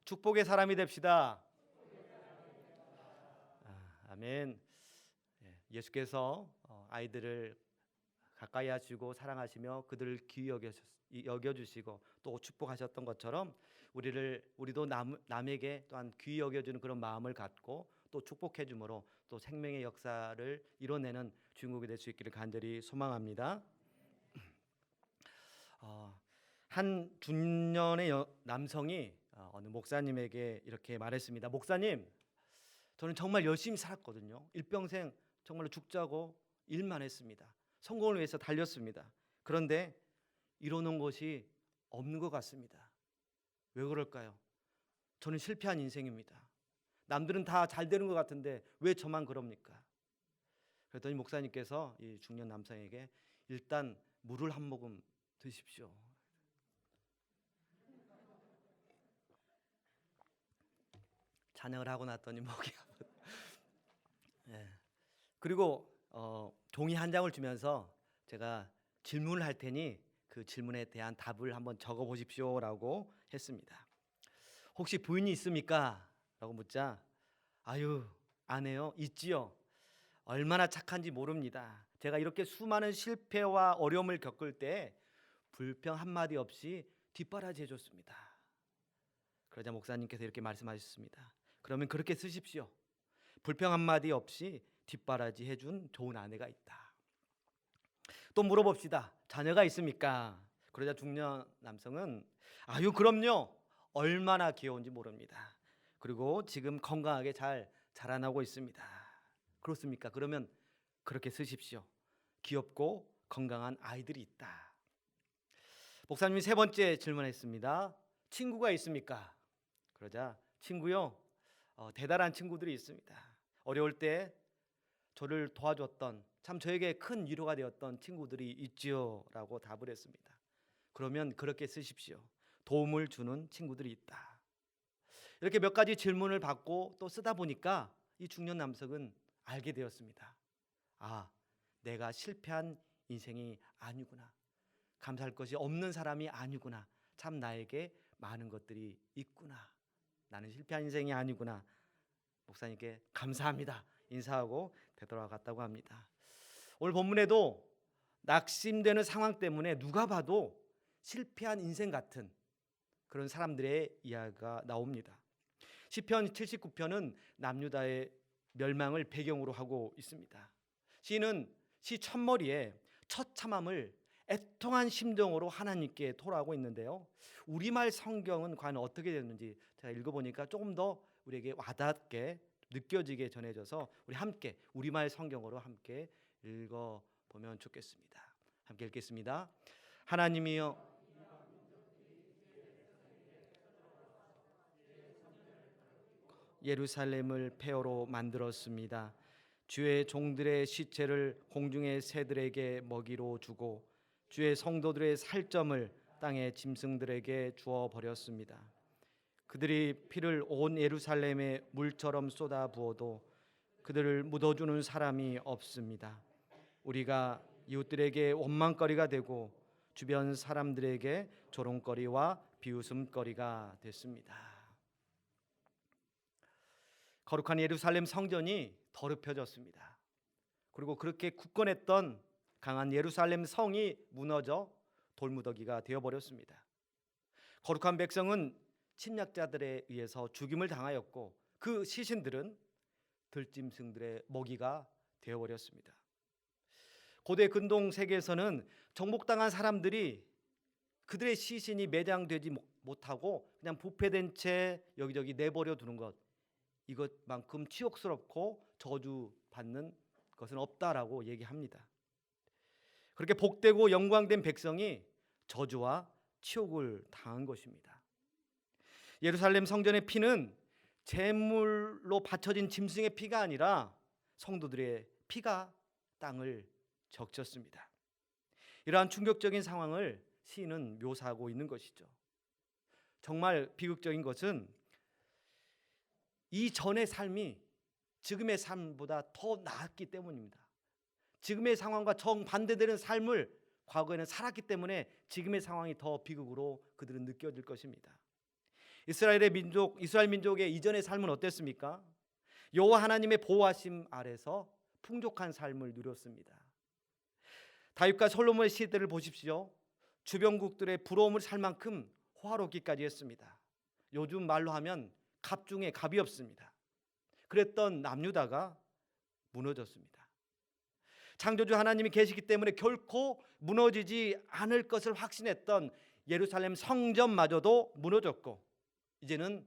축복의 사람이 됩시다. 아멘. 예수께서 아이들을 가까이 하시고 사랑하시며 그들을 귀히 여겨주시고 또 축복하셨던 것처럼 우리도 남에게 또한 귀히 여겨주는 그런 마음을 갖고 또 축복해 주므로 또 생명의 역사를 이뤄내는 중국이 될 수 있기를 간절히 소망합니다. 한 중년의 남성이 어느 목사님에게 이렇게 말했습니다. 목사님, 저는 정말 열심히 살았거든요. 일평생 정말로 죽자고 일만 했습니다. 성공을 위해서 달렸습니다. 그런데 이루는 것이 없는 것 같습니다. 왜 그럴까요? 저는 실패한 인생입니다. 남들은 다 잘 되는 것 같은데 왜 저만 그럽니까? 그랬더니 목사님께서 이 중년 남성에게 일단 물을 한 모금 드십시오. 찬양을 하고 났더니 목이 그리고 종이 한 장을 주면서 제가 질문을 할 테니 그 질문에 대한 답을 한번 적어 보십시오라고 했습니다. 혹시 부인이 있습니까? 라고 묻자 아유, 아내요? 있지요. 얼마나 착한지 모릅니다. 제가 이렇게 수많은 실패와 어려움을 겪을 때 불평 한마디 없이 뒷바라지 해줬습니다. 그러자 목사님께서 이렇게 말씀하셨습니다. 그러면 그렇게 쓰십시오. 불평 한마디 없이 뒷바라지 해준 좋은 아내가 있다. 또 물어봅시다. 자녀가 있습니까? 그러자 중년 남성은 아유, 그럼요. 얼마나 귀여운지 모릅니다. 그리고 지금 건강하게 잘 자라나고 있습니다. 그렇습니까? 그러면 그렇게 쓰십시오. 귀엽고 건강한 아이들이 있다. 목사님이 세 번째 질문했습니다. 친구가 있습니까? 그러자 친구요, 대단한 친구들이 있습니다. 어려울 때 저를 도와줬던, 참 저에게 큰 위로가 되었던 친구들이 있지요 라고 답을 했습니다. 그러면 그렇게 쓰십시오. 도움을 주는 친구들이 있다. 이렇게 몇 가지 질문을 받고 또 쓰다 보니까 이 중년 남성은 알게 되었습니다. 아, 내가 실패한 인생이 아니구나. 감사할 것이 없는 사람이 아니구나. 참 나에게 많은 것들이 있구나. 나는 실패한 인생이 아니구나. 목사님께 감사합니다 인사하고 되돌아갔다고 합니다. 오늘 본문에도 낙심되는 상황 때문에 누가 봐도 실패한 인생 같은 그런 사람들의 이야기가 나옵니다. 시편 79편은 남유다의 멸망을 배경으로 하고 있습니다. 시인은 시 첫머리에 처참함을 애통한 심정으로 하나님께 토로하고 있는데요. 우리말 성경은 과연 어떻게 되는지 제가 읽어보니까 조금 더 우리에게 와닿게 느껴지게 전해져서 우리 함께 우리말 성경으로 함께 읽어보면 좋겠습니다. 함께 읽겠습니다. 하나님이여, 예루살렘을 폐허로 만들었습니다. 주의 종들의 시체를 공중의 새들에게 먹이로 주고 주의 성도들의 살점을 땅의 짐승들에게 주어 버렸습니다. 그들이 피를 온 예루살렘에 물처럼 쏟아 부어도 그들을 묻어주는 사람이 없습니다. 우리가 이웃들에게 원망거리가 되고 주변 사람들에게 조롱거리와 비웃음거리가 됐습니다. 거룩한 예루살렘 성전이 더럽혀졌습니다. 그리고 그렇게 굳건했던 강한 예루살렘 성이 무너져 돌무더기가 되어버렸습니다. 거룩한 백성은 침략자들에 의해서 죽임을 당하였고 그 시신들은 들짐승들의 먹이가 되어버렸습니다. 고대 근동 세계에서는 정복당한 사람들이 그들의 시신이 매장되지 못하고 그냥 부패된 채 여기저기 내버려 두는 것, 이것만큼 치욕스럽고 저주받는 것은 없다라고 얘기합니다. 그렇게 복되고 영광된 백성이 저주와 치욕을 당한 것입니다. 예루살렘 성전의 피는 제물로 바쳐진 짐승의 피가 아니라 성도들의 피가 땅을 적셨습니다. 이러한 충격적인 상황을 시인은 묘사하고 있는 것이죠. 정말 비극적인 것은 이전의 삶이 지금의 삶보다 더 나았기 때문입니다. 지금의 상황과 정반대되는 삶을 과거에는 살았기 때문에 지금의 상황이 더 비극으로 그들은 느껴질 것입니다. 이스라엘 민족의 이전의 삶은 어땠습니까? 여호와 하나님의 보호하심 아래서 풍족한 삶을 누렸습니다. 다윗과 솔로몬의 시대를 보십시오. 주변국들의 부러움을 살 만큼 호화롭기까지 했습니다. 요즘 말로 하면 갑 중에 갑이 없습니다. 그랬던 남유다가 무너졌습니다. 창조주 하나님이 계시기 때문에 결코 무너지지 않을 것을 확신했던 예루살렘 성전마저도 무너졌고, 이제는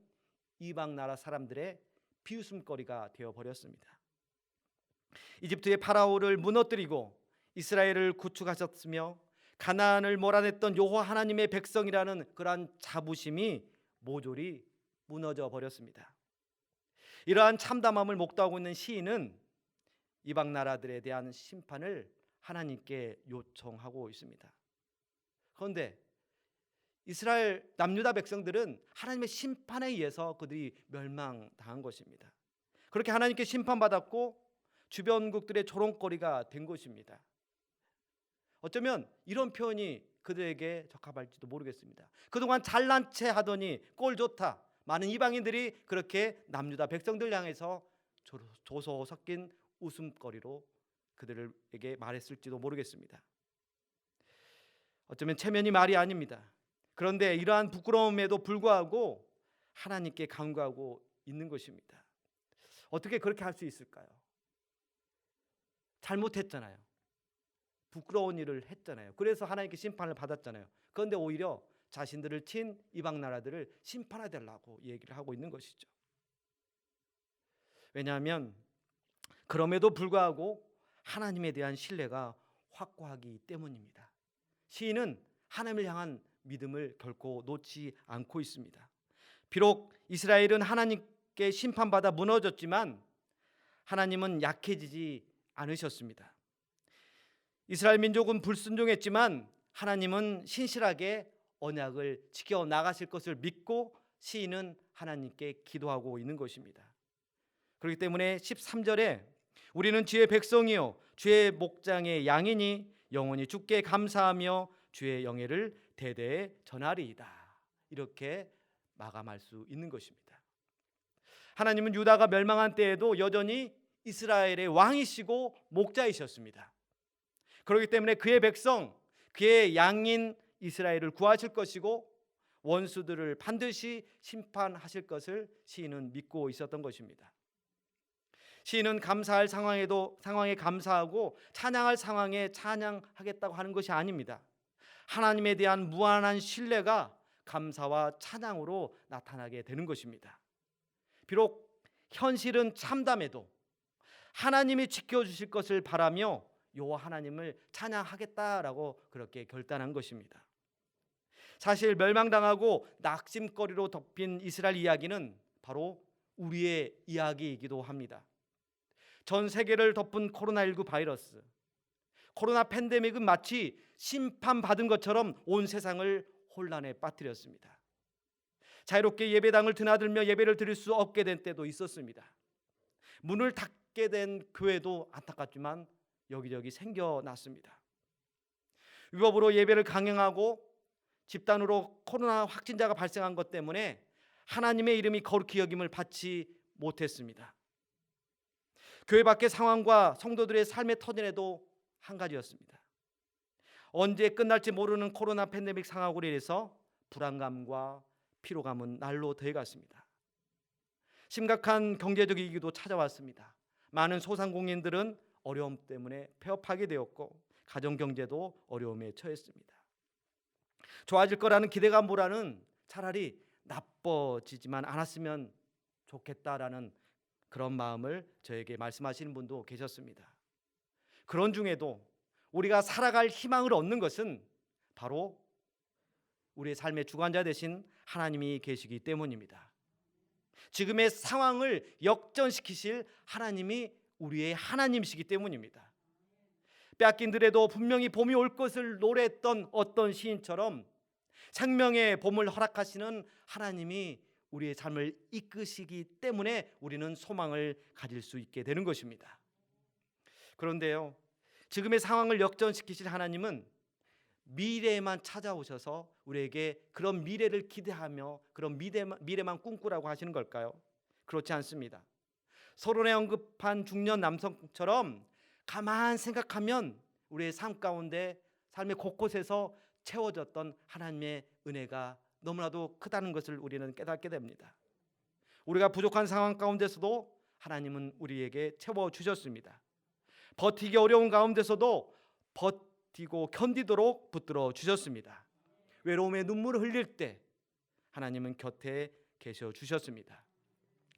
이방 나라 사람들의 비웃음거리가 되어버렸습니다. 이집트의 파라오를 무너뜨리고 이스라엘을 구축하셨으며 가나안을 몰아냈던 여호와 하나님의 백성이라는 그러한 자부심이 모조리 무너져 버렸습니다. 이러한 참담함을 목도하고 있는 시인은 이방 나라들에 대한 심판을 하나님께 요청하고 있습니다. 그런데 이스라엘 남유다 백성들은 하나님의 심판에 의해서 그들이 멸망당한 것입니다. 그렇게 하나님께 심판받았고 주변국들의 조롱거리가 된 것입니다. 어쩌면 이런 표현이 그들에게 적합할지도 모르겠습니다. 그동안 잘난 체 하더니 꼴 좋다, 많은 이방인들이 그렇게 남유다 백성들 향해서 조소 섞인 웃음거리로 그들에게 말했을지도 모르겠습니다. 어쩌면 체면이 말이 아닙니다. 그런데 이러한 부끄러움에도 불구하고 하나님께 간구하고 있는 것입니다. 어떻게 그렇게 할 수 있을까요? 잘못했잖아요. 부끄러운 일을 했잖아요. 그래서 하나님께 심판을 받았잖아요. 그런데 오히려 자신들을 친 이방 나라들을 심판해달라고 얘기를 하고 있는 것이죠. 왜냐하면 그럼에도 불구하고 하나님에 대한 신뢰가 확고하기 때문입니다. 시인은 하나님을 향한 믿음을 결코 놓지 않고 있습니다. 비록 이스라엘은 하나님께 심판받아 무너졌지만 하나님은 약해지지 않으셨습니다. 이스라엘 민족은 불순종했지만 하나님은 신실하게 언약을 지켜나가실 것을 믿고 시인은 하나님께 기도하고 있는 것입니다. 그렇기 때문에 13절에 우리는 주의 백성이요 주의 목장의 양이니 영원히 주께 감사하며 주의 영예를 대대에 전하리이다, 이렇게 마감할 수 있는 것입니다. 하나님은 유다가 멸망한 때에도 여전히 이스라엘의 왕이시고 목자이셨습니다. 그렇기 때문에 그의 백성, 그의 양인 이스라엘을 구하실 것이고 원수들을 반드시 심판하실 것을 시인은 믿고 있었던 것입니다. 시인은 감사할 상황에 감사하고 찬양할 상황에 찬양하겠다고 하는 것이 아닙니다. 하나님에 대한 무한한 신뢰가 감사와 찬양으로 나타나게 되는 것입니다. 비록 현실은 참담해도 하나님이 지켜주실 것을 바라며 여호와 하나님을 찬양하겠다라고 그렇게 결단한 것입니다. 사실 멸망당하고 낙심거리로 덮인 이스라엘 이야기는 바로 우리의 이야기이기도 합니다. 전 세계를 덮은 코로나19 바이러스, 코로나 팬데믹은 마치 심판받은 것처럼 온 세상을 혼란에 빠뜨렸습니다. 자유롭게 예배당을 드나들며 예배를 드릴 수 없게 된 때도 있었습니다. 문을 닫게 된 교회도 안타깝지만 여기저기 생겨났습니다. 위법으로 예배를 강행하고 집단으로 코로나 확진자가 발생한 것 때문에 하나님의 이름이 거룩히 여김을 받지 못했습니다. 교회 밖의 상황과 성도들의 삶의 터전에도 한 가지였습니다. 언제 끝날지 모르는 코로나 팬데믹 상황으로 인해서 불안감과 피로감은 날로 더해갔습니다. 심각한 경제적 위기도 찾아왔습니다. 많은 소상공인들은 어려움 때문에 폐업하게 되었고 가정 경제도 어려움에 처했습니다. 좋아질 거라는 기대감보다는 차라리 나빠지지만 않았으면 좋겠다라는 그런 마음을 저에게 말씀하시는 분도 계셨습니다. 그런 중에도 우리가 살아갈 희망을 얻는 것은 바로 우리의 삶의 주관자 되신 하나님이 계시기 때문입니다. 지금의 상황을 역전시키실 하나님이 우리의 하나님이시기 때문입니다. 빼앗긴들에도 분명히 봄이 올 것을 노래했던 어떤 시인처럼 생명의 봄을 허락하시는 하나님이 우리의 삶을 이끄시기 때문에 우리는 소망을 가질 수 있게 되는 것입니다. 그런데요, 지금의 상황을 역전시키실 하나님은 미래에만 찾아오셔서 우리에게 그런 미래를 기대하며 그런 미래만 꿈꾸라고 하시는 걸까요? 그렇지 않습니다. 서론에 언급한 중년 남성처럼 가만 생각하면 우리의 삶 가운데 삶의 곳곳에서 채워졌던 하나님의 은혜가 너무나도 크다는 것을 우리는 깨닫게 됩니다. 우리가 부족한 상황 가운데서도 하나님은 우리에게 채워주셨습니다. 버티기 어려운 가운데서도 버티고 견디도록 붙들어 주셨습니다. 외로움에 눈물을 흘릴 때 하나님은 곁에 계셔 주셨습니다.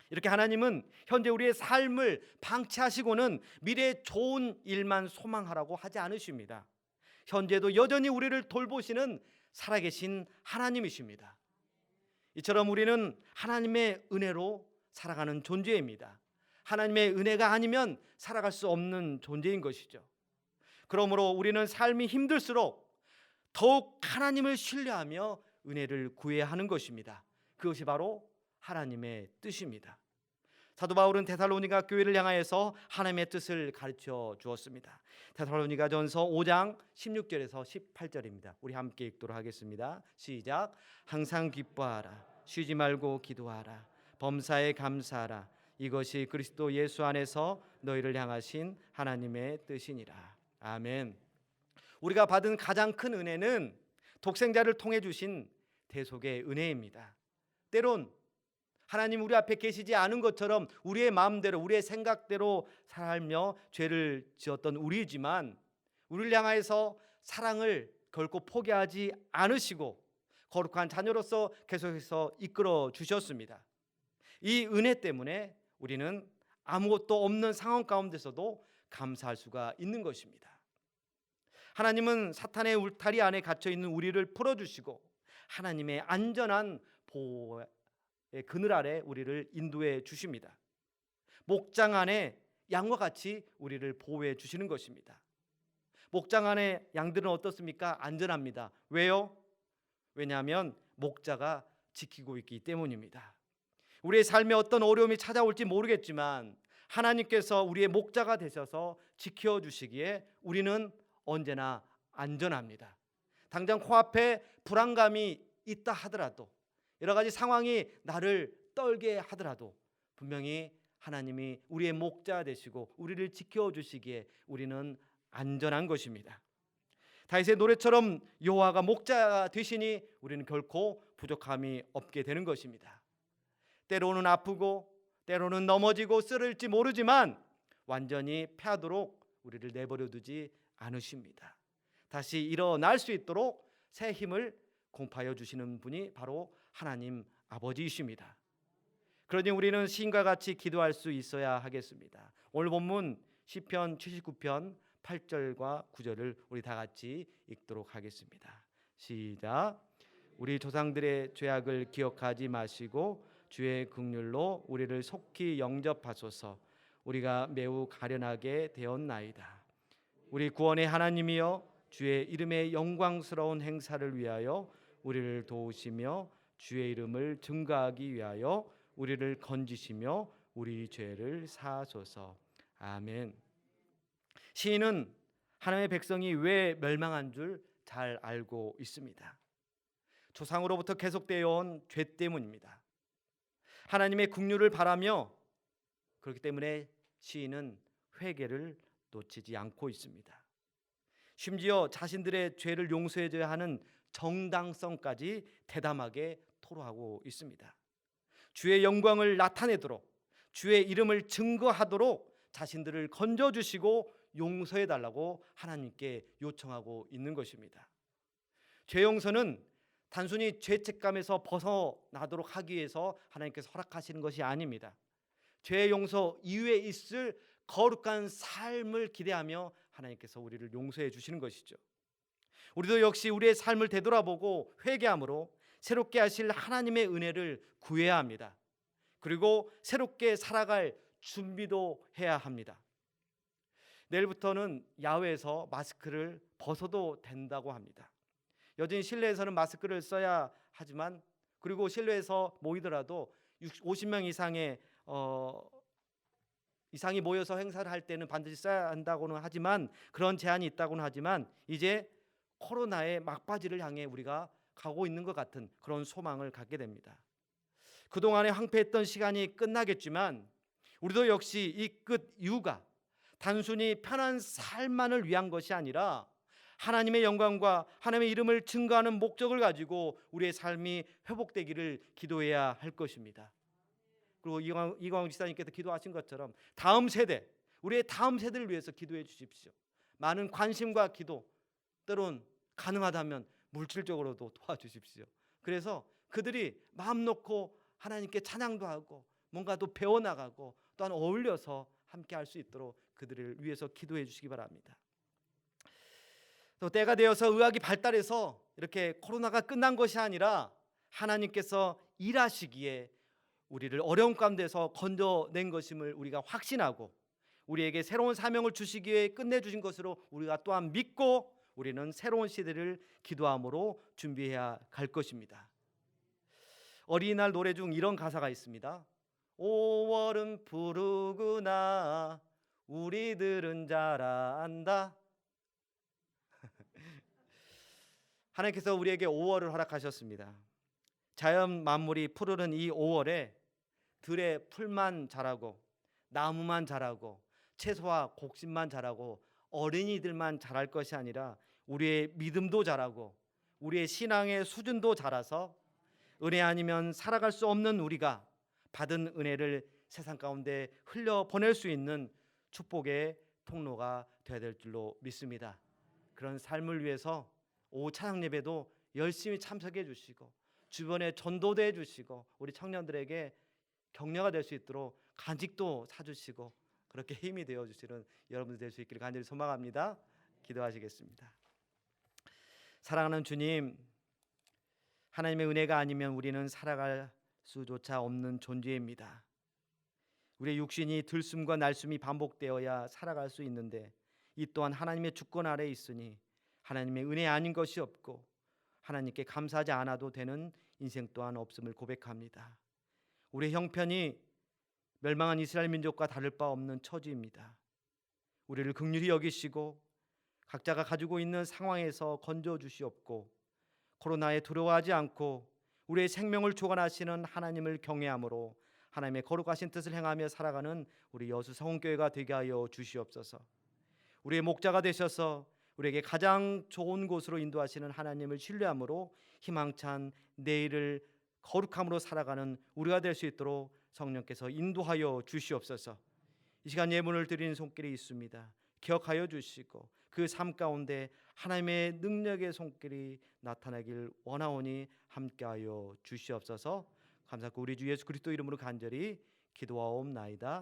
이렇게 하나님은 현재 우리의 삶을 방치하시고는 미래의 좋은 일만 소망하라고 하지 않으십니다. 현재도 여전히 우리를 돌보시는 살아계신 하나님이십니다. 이처럼 우리는 하나님의 은혜로 살아가는 존재입니다. 하나님의 은혜가 아니면 살아갈 수 없는 존재인 것이죠. 그러므로 우리는 삶이 힘들수록 더욱 하나님을 신뢰하며 은혜를 구해야 하는 것입니다. 그것이 바로 하나님의 뜻입니다. 사도 바울은 데살로니가 교회를 향하여서 하나님의 뜻을 가르쳐 주었습니다. 데살로니가전서 5장 16절에서 18절입니다. 우리 함께 읽도록 하겠습니다. 시작. 항상 기뻐하라. 쉬지 말고 기도하라. 범사에 감사하라. 이것이 그리스도 예수 안에서 너희를 향하신 하나님의 뜻이니라. 아멘. 우리가 받은 가장 큰 은혜는 독생자를 통해 주신 대속의 은혜입니다. 때론 하나님 우리 앞에 계시지 않은 것처럼 우리의 마음대로 우리의 생각대로 살며 죄를 지었던 우리지만 우리를 향하여서 사랑을 결코 포기하지 않으시고 거룩한 자녀로서 계속해서 이끌어 주셨습니다. 이 은혜 때문에 우리는 아무것도 없는 상황 가운데서도 감사할 수가 있는 것입니다. 하나님은 사탄의 울타리 안에 갇혀 있는 우리를 풀어주시고 하나님의 안전한 보호의 그늘 아래 우리를 인도해 주십니다. 목장 안에 양과 같이 우리를 보호해 주시는 것입니다. 목장 안에 양들은 어떻습니까? 안전합니다. 왜요? 왜냐하면 목자가 지키고 있기 때문입니다. 우리의 삶에 어떤 어려움이 찾아올지 모르겠지만 하나님께서 우리의 목자가 되셔서 지켜주시기에 우리는 언제나 안전합니다. 당장 코앞에 불안감이 있다 하더라도 여러 가지 상황이 나를 떨게 하더라도 분명히 하나님이 우리의 목자 되시고 우리를 지켜주시기에 우리는 안전한 것입니다. 다윗의 노래처럼 여호와가 목자가 되시니 우리는 결코 부족함이 없게 되는 것입니다. 때로는 아프고 때로는 넘어지고 쓰러질지 모르지만 완전히 패하도록 우리를 내버려 두지 않으십니다. 다시 일어날 수 있도록 새 힘을 공파하여 주시는 분이 바로 하나님 아버지이십니다. 그러니 우리는 시인과 같이 기도할 수 있어야 하겠습니다. 오늘 본문 시편 79편 8절과 9절을 우리 다 같이 읽도록 하겠습니다. 시작. 우리 조상들의 죄악을 기억하지 마시고 주의 긍휼로 우리를 속히 영접하소서. 우리가 매우 가련하게 되었나이다. 우리 구원의 하나님이여 주의 이름의 영광스러운 행사를 위하여 우리를 도우시며 주의 이름을 증거하기 위하여 우리를 건지시며 우리 죄를 사하소서. 아멘. 시인은 하나님의 백성이 왜 멸망한 줄 잘 알고 있습니다. 조상으로부터 계속되어 온 죄 때문입니다. 하나님의 긍휼을 바라며 그렇기 때문에 시인은 회개를 놓치지 않고 있습니다. 심지어 자신들의 죄를 용서해줘야 하는 정당성까지 대담하게 토로하고 있습니다. 주의 영광을 나타내도록 주의 이름을 증거하도록 자신들을 건져주시고 용서해달라고 하나님께 요청하고 있는 것입니다. 죄 용서는 단순히 죄책감에서 벗어나도록 하기 위해서 하나님께서 허락하시는 것이 아닙니다. 죄 용서 이후에 있을 거룩한 삶을 기대하며 하나님께서 우리를 용서해 주시는 것이죠. 우리도 역시 우리의 삶을 되돌아보고 회개함으로 새롭게 하실 하나님의 은혜를 구해야 합니다. 그리고 새롭게 살아갈 준비도 해야 합니다. 내일부터는 야외에서 마스크를 벗어도 된다고 합니다. 여전히 실내에서는 마스크를 써야 하지만 그리고 실내에서 모이더라도 50명 이상이 모여서 행사를 할 때는 반드시 써야 한다고는 하지만 그런 제한이 있다고는 하지만 이제 코로나의 막바지를 향해 우리가 가고 있는 것 같은 그런 소망을 갖게 됩니다. 그동안에 황폐했던 시간이 끝나겠지만 우리도 역시 이 끝 이유가 단순히 편한 삶만을 위한 것이 아니라 하나님의 영광과 하나님의 이름을 증거하는 목적을 가지고 우리의 삶이 회복되기를 기도해야 할 것입니다. 그리고 이광 지사님께서 기도하신 것처럼 다음 세대, 우리의 다음 세대를 위해서 기도해 주십시오. 많은 관심과 기도, 때론 가능하다면 물질적으로도 도와주십시오. 그래서 그들이 마음 놓고 하나님께 찬양도 하고 뭔가 또 배워나가고 또한 어울려서 함께 할 수 있도록 그들을 위해서 기도해 주시기 바랍니다. 또 때가 되어서 의학이 발달해서 이렇게 코로나가 끝난 것이 아니라 하나님께서 일하시기에 우리를 어려운 가운데서 건져낸 것임을 우리가 확신하고 우리에게 새로운 사명을 주시기 위해 끝내주신 것으로 우리가 또한 믿고 우리는 새로운 시대를 기도함으로 준비해야 갈 것입니다. 어린이날 노래 중 이런 가사가 있습니다. 5월은 푸르구나 우리들은 잘 안다. 하나님께서 우리에게 5월을 허락하셨습니다. 자연 만물이 푸르는 이 5월에 들의 풀만 자라고 나무만 자라고 채소와 곡식만 자라고 어린이들만 자랄 것이 아니라 우리의 믿음도 자라고 우리의 신앙의 수준도 자라서 은혜 아니면 살아갈 수 없는 우리가 받은 은혜를 세상 가운데 흘려보낼 수 있는 축복의 통로가 되어야 될 줄로 믿습니다. 그런 삶을 위해서 오후 찬양 예배도 열심히 참석해 주시고 주변에 전도도 해 주시고 우리 청년들에게 격려가 될 수 있도록 간직도 사주시고 그렇게 힘이 되어 주시는 여러분들 될 수 있기를 간절히 소망합니다. 기도하시겠습니다. 사랑하는 주님, 하나님의 은혜가 아니면 우리는 살아갈 수조차 없는 존재입니다. 우리의 육신이 들숨과 날숨이 반복되어야 살아갈 수 있는데 이 또한 하나님의 주권 아래에 있으니 하나님의 은혜 아닌 것이 없고 하나님께 감사하지 않아도 되는 인생 또한 없음을 고백합니다. 우리의 형편이 멸망한 이스라엘 민족과 다를 바 없는 처지입니다. 우리를 긍휼히 여기시고 각자가 가지고 있는 상황에서 건져 주시옵고 코로나에 두려워하지 않고 우리의 생명을 주관하시는 하나님을 경외함으로 하나님의 거룩하신 뜻을 행하며 살아가는 우리 여수 성원교회가 되게 하여 주시옵소서. 우리의 목자가 되셔서 우리에게 가장 좋은 곳으로 인도하시는 하나님을 신뢰함으로 희망찬 내일을 거룩함으로 살아가는 우리가 될 수 있도록 성령께서 인도하여 주시옵소서. 이 시간 예문을 드리는 손길이 있습니다. 기억하여 주시고 그 삶 가운데 하나님의 능력의 손길이 나타나길 원하오니 함께하여 주시옵소서. 감사하고 우리 주 예수 그리스도 이름으로 간절히 기도하옵나이다.